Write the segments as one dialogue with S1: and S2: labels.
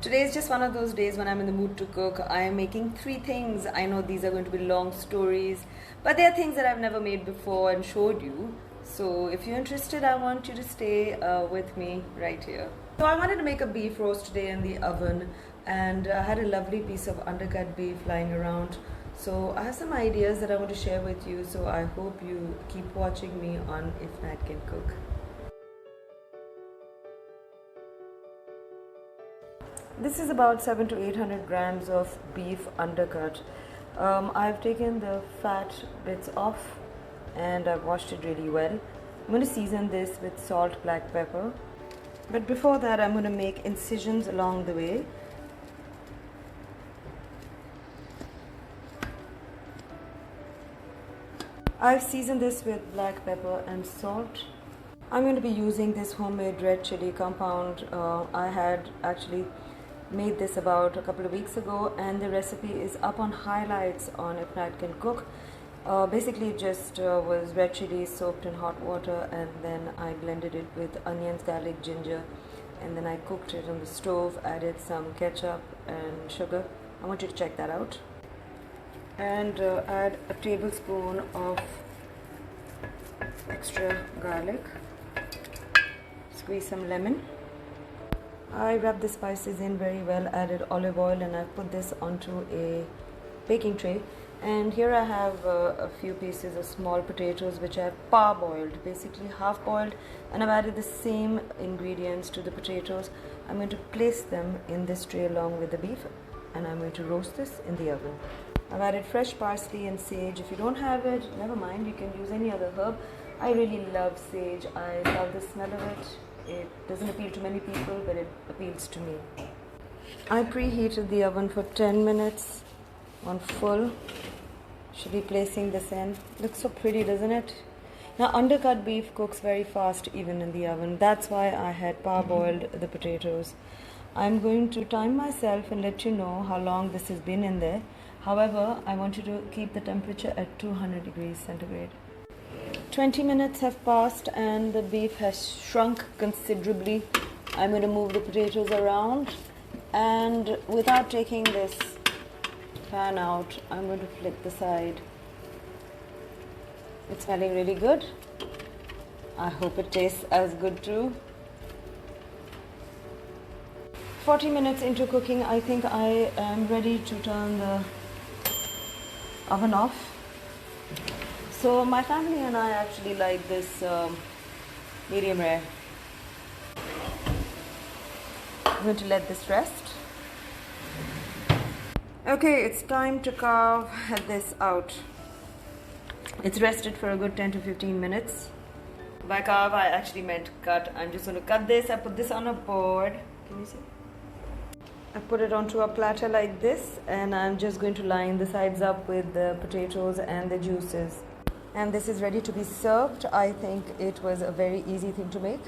S1: Today is just one of those days when I'm in the mood to cook. I am making 3 things. I know these are going to be long stories, but they are things that I've never made before and showed you. So if you're interested, I want you to stay with me right here. So I wanted to make a beef roast today in the oven, and I had a lovely piece of undercut beef lying around. So I have some ideas that I want to share with you, so I hope you keep watching me on Ifnatcancook. This is about 700 to 800 grams of beef undercut. I've taken the fat bits off and I've washed it really well. I'm going to season this with salt, black pepper. But before that, I'm going to make incisions along the way. I've seasoned this with black pepper and salt. I'm going to be using this homemade red chili compound. I had actually made this about a couple of weeks ago, and the recipe is up on highlights on Ifnatcancook. Basically it just was red chili soaked in hot water, and then I blended it with onions, garlic, ginger, and then I cooked it on the stove, added some ketchup and sugar. I want you to check that out. And add a tablespoon of extra garlic, squeeze some lemon. I rubbed the spices in very well, added olive oil, and I put this onto a baking tray. And here I have a few pieces of small potatoes which I've parboiled, basically half boiled, and I've added the same ingredients to the potatoes. I'm going to place them in this tray along with the beef, and I'm going to roast this in the oven. I've added fresh parsley and sage. If you don't have it, never mind, you can use any other herb. I really love sage. I love the smell of it. It doesn't appeal to many people, but it appeals to me. I preheated the oven for 10 minutes on full. Should be placing this in. Looks so pretty, doesn't it? Now, undercut beef cooks very fast even in the oven. That's why I had parboiled the potatoes. I'm going to time myself and let you know how long this has been in there. However, I want you to keep the temperature at 200 degrees centigrade. 20 minutes have passed and the beef has shrunk considerably. I'm going to move the potatoes around, and without taking this pan out, I'm going to flip the side. It's smelling really good. I hope it tastes as good too. 40 minutes into cooking, I think I am ready to turn the oven off. So my family and I actually like this medium rare. I'm going to let this rest. Okay, it's time to carve this out. It's rested for a good 10 to 15 minutes. By carve, I actually meant cut. I'm just going to cut this. I put this on a board. Can you see? I put it onto a platter like this, and I'm just going to line the sides up with the potatoes and the juices. And this is ready to be served. I think it was a very easy thing to make.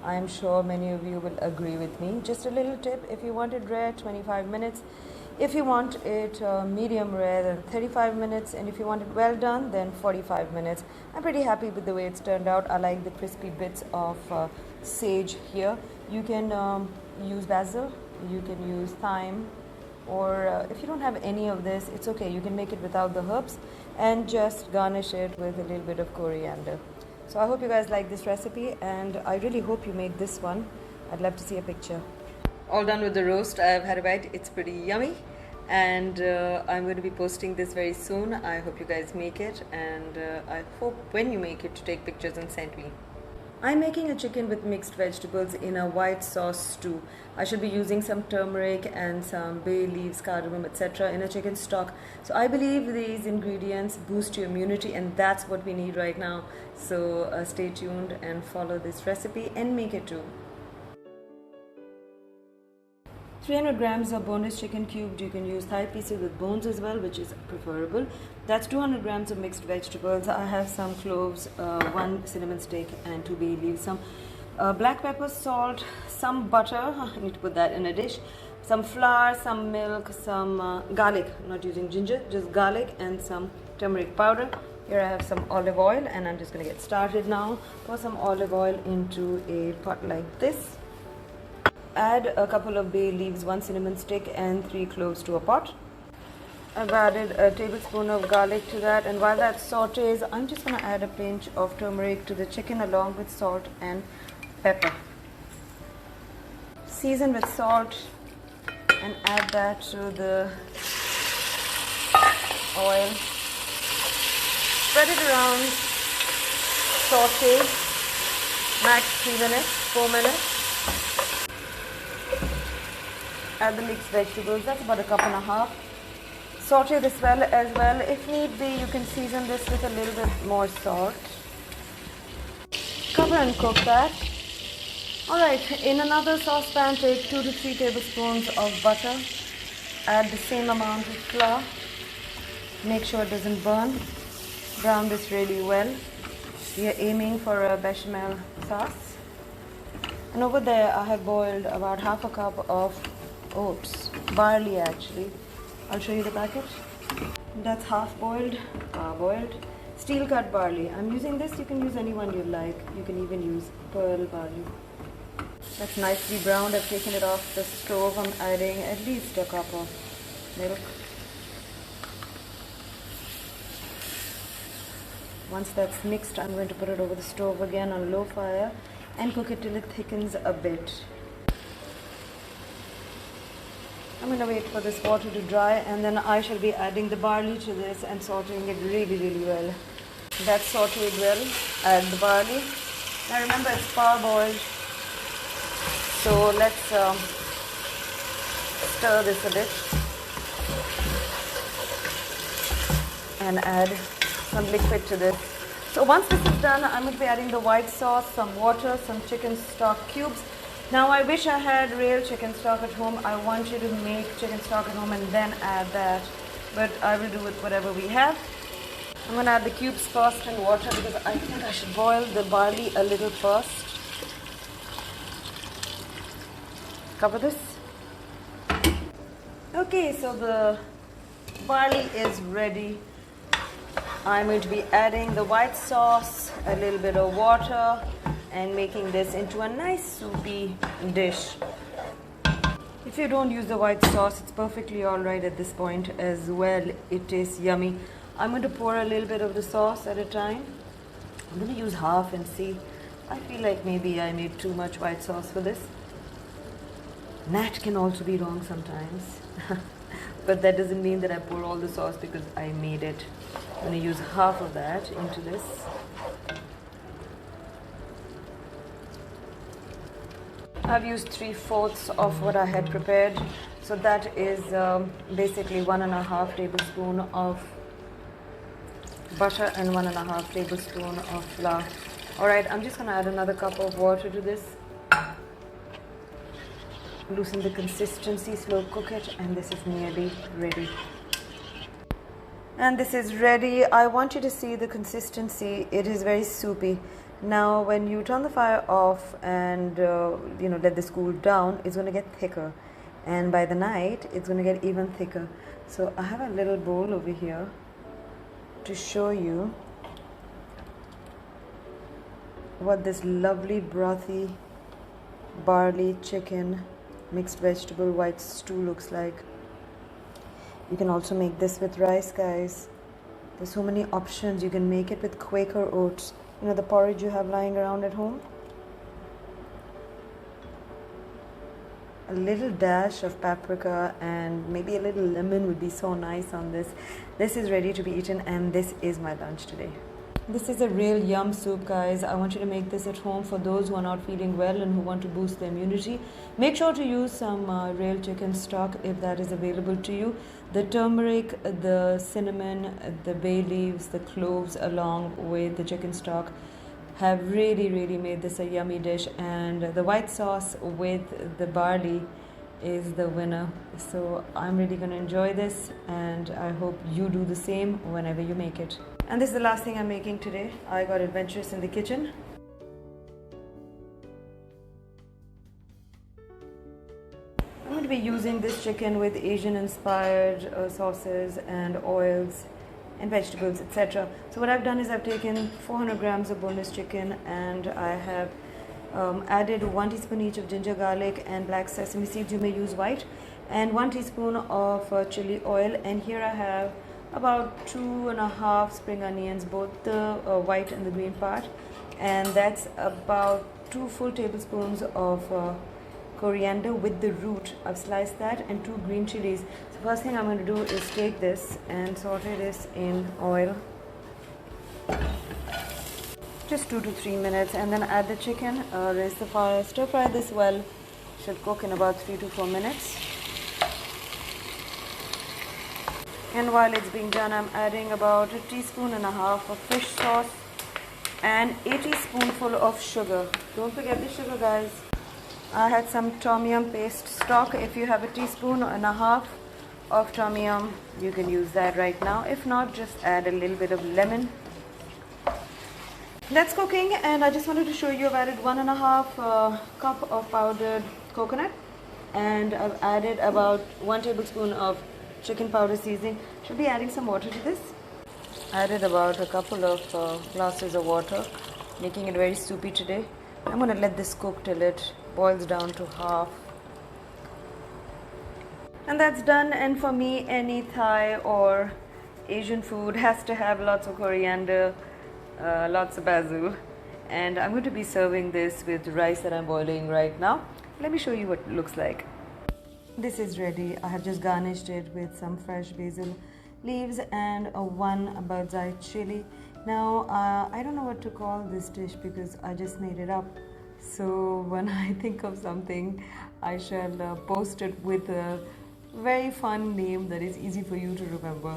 S1: I'm sure many of you will agree with me. Just a little tip: if you want it rare, 25 minutes. If you want it medium rare, then 35 minutes. And if you want it well done, then 45 minutes. I'm pretty happy with the way it's turned out. I like the crispy bits of sage here. You can use basil, you can use thyme, or if you don't have any of this, it's okay. You can make it without the herbs and just garnish it with a little bit of coriander. So I hope you guys like this recipe, and I really hope you make this one. I'd love to see a picture. All done with the roast. I've had a bite. It's pretty yummy, and I'm going to be posting this very soon. I hope you guys make it, and I hope when you make it to take pictures and send me. I'm making a chicken with mixed vegetables in a white sauce stew. I should be using some turmeric and some bay leaves, cardamom, etc. in a chicken stock. So I believe these ingredients boost your immunity, and that's what we need right now. So stay tuned and follow this recipe and make it too. 300 grams of boneless chicken cubed. You can use thigh pieces with bones as well, which is preferable. That's 200 grams of mixed vegetables. I have some cloves, 1 cinnamon stick, and 2 bay leaves, some black pepper, salt, some butter. I need to put that in a dish. Some flour, some milk, some garlic. I'm not using ginger, just garlic, and some turmeric powder. Here I have some olive oil, and I'm just going to get started now. Pour some olive oil into a pot like this. Add a couple of bay leaves, 1 cinnamon stick and 3 cloves to a pot. I've added a tablespoon of garlic to that, and while that sautés, I'm just going to add a pinch of turmeric to the chicken along with salt and pepper. Season with salt and add that to the oil. Spread it around, saute, max 3 minutes, 4 minutes. Add the mixed vegetables, that's about a cup and a half. Saute this well as well. If need be, you can season this with a little bit more salt. Cover and cook that. Alright, in another saucepan, take 2 to 3 tablespoons of butter. Add the same amount of flour. Make sure it doesn't burn. Brown this really well. We are aiming for a bechamel sauce. And over there, I have boiled about half a cup of oats. Barley actually. I'll show you the packet. That's half boiled, parboiled. Steel cut barley. I'm using this, you can use any one you like. You can even use pearl barley. That's nicely browned. I've taken it off the stove. I'm adding at least a cup of milk. Once that's mixed, I'm going to put it over the stove again on low fire and cook it till it thickens a bit. I'm going to wait for this water to dry, and then I shall be adding the barley to this and sauteing it really well. That's sauteed well. Add the barley. Now remember, it's parboiled, so let's stir this a bit and add some liquid to this. So once this is done, I'm going to be adding the white sauce, some water, some chicken stock cubes. Now I wish I had real chicken stock at home. I want you to make chicken stock at home and then add that, but I will do with whatever we have. I'm going to add the cubes first and water because I think I should boil the barley a little first. Cover this. Okay, so the barley is ready. I'm going to be adding the white sauce, a little bit of water, and making this into a nice soupy dish. If you don't use the white sauce, it's perfectly alright at this point as well. It tastes yummy. I'm going to pour a little bit of the sauce at a time. I'm going to use half and see. I feel like maybe I made too much white sauce for this. Nat can also be wrong sometimes. But that doesn't mean that I pour all the sauce because I made it. I'm going to use half of that into this. I've used 3/4 of what I had prepared, so that is basically 1.5 tablespoons of butter and 1.5 tablespoons of flour. Alright, I'm just going to add another cup of water to this. Loosen the consistency, slow cook it, and this is nearly ready. And this is ready. I want you to see the consistency. It is very soupy. Now when you turn the fire off and let this cool down, it's going to get thicker, and by the night it's going to get even thicker. So I have a little bowl over here to show you what this lovely brothy barley chicken mixed vegetable white stew looks like. You can also make this with rice, guys. There's so many options. You can make it with Quaker oats, the porridge you have lying around at home. A little dash of paprika and maybe a little lemon would be so nice on this. This is ready to be eaten, and this is my lunch today. This is a real yum soup, guys. I want you to make this at home for those who are not feeling well and who want to boost their immunity. Make sure to use some real chicken stock if that is available to you. The turmeric, the cinnamon, the bay leaves, the cloves along with the chicken stock have really made this a yummy dish, and the white sauce with the barley is the winner. So I'm really going to enjoy this, and I hope you do the same whenever you make it. And this is the last thing I'm making today. I got adventurous in the kitchen. I'm going to be using this chicken with Asian inspired sauces and oils and vegetables, etc. So what I've done is I've taken 400 grams of boneless chicken, and I have Added 1 teaspoon each of ginger, garlic and black sesame seeds. You may use white. And 1 teaspoon of chili oil. And here I have about 2.5 spring onions, both the white and the green part. And that's about 2 full tablespoons of coriander with the root. I've sliced that, and 2 green chilies. So first thing I'm going to do is take this and saute this in oil. Just 2 to 3 minutes, and then add the chicken. Raise the fire, stir fry this well. Should cook in about 3 to 4 minutes. And while it's being done, I'm adding about 1.5 teaspoons of fish sauce and a teaspoonful of sugar. Don't forget the sugar, guys. I had some Tomyam paste stock. If you have 1.5 teaspoons of Tomyam, you can use that right now. If not, just add a little bit of lemon. That's cooking, and I just wanted to show you I've added 1.5 cup of powdered coconut, and I've added about 1 tablespoon of chicken powder seasoning. Should be adding some water to this. Added about a couple of glasses of water, making it very soupy today. I'm going to let this cook till it boils down to half. And that's done. And for me, any Thai or Asian food has to have lots of coriander, lots of basil. And I'm going to be serving this with rice that I'm boiling right now. Let me show you what it looks like. This is ready. I have just garnished it with some fresh basil leaves and a 1 bird's eye chili. Now I don't know what to call this dish because I just made it up. So when I think of something, I shall post it with a very fun name that is easy for you to remember.